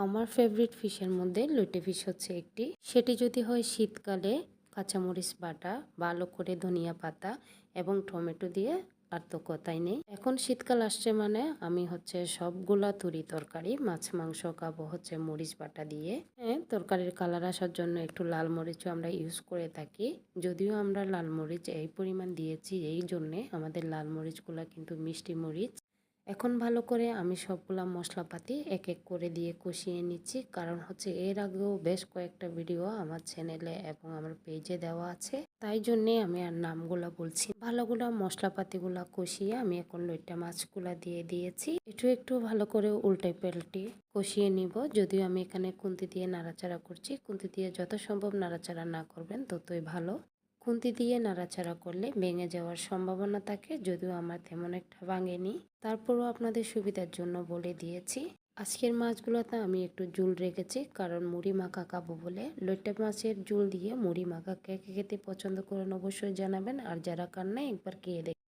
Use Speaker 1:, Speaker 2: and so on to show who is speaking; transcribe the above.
Speaker 1: আমার ফেভারিট ফিশের মধ্যে লইটে ফিশ হচ্ছে একটি। সেটি যদি হয় শীতকালে কাঁচামরিচ বাটা, ভালো করে ধনিয়া পাতা এবং টমেটো দিয়ে, আর তো কথাই নেই। এখন শীতকাল আসছে মানে আমি হচ্ছে সবগুলা তরকারি মাছ মাংস খাবো হচ্ছে মরিচ বাটা দিয়ে। হ্যাঁ, তরকারির কালার আসার জন্য একটু লাল মরিচও আমরা ইউজ করে থাকি। যদিও আমরা লাল মরিচ এই পরিমাণ দিয়েছি এই জন্যে আমাদের লাল মরিচগুলা কিন্তু মিষ্টি মরিচ। এখন ভালো করে আমি সবগুলা মশলাপাতি এক এক করে দিয়ে কষিয়ে নিচ্ছি, কারণ হচ্ছে এর আগেও বেশ কয়েকটা ভিডিও আমার চ্যানেলে এবং আমার পেজে দেওয়া আছে, তাই জন্যে আমি আর নামগুলা বলছি। ভালোগুলা মশলাপাতিগুলা কষিয়ে আমি এখন লইট্টা মাছগুলা দিয়ে দিয়েছি। একটু একটু ভালো করে উল্টে পাল্টে কষিয়ে নিব। যদিও আমি এখানে খুন্তি দিয়ে নাড়াচাড়া করছি, খুন্তি দিয়ে যত সম্ভব নাড়াচাড়া না করবেন ততই ভালো। খুন্তি দিয়ে নাড়াচাড়া করলে ভেঙে যাওয়ার সম্ভাবনা থাকে, যদিও আমার তেমন একটা ভাঙেনি। তারপরও আপনাদের সুবিধার জন্য বলে দিয়েছি। আজকের মাছগুলোতে আমি একটু ঝোল রেখেছি, কারণ মুড়ি মাখা খাবো বলে। লইট্টা মাছের ঝোল দিয়ে মুড়ি মাখা কে কে খেতে পছন্দ করেন অবশ্যই জানাবেন, আর যারা খান না একবার খেয়ে দেখবেন।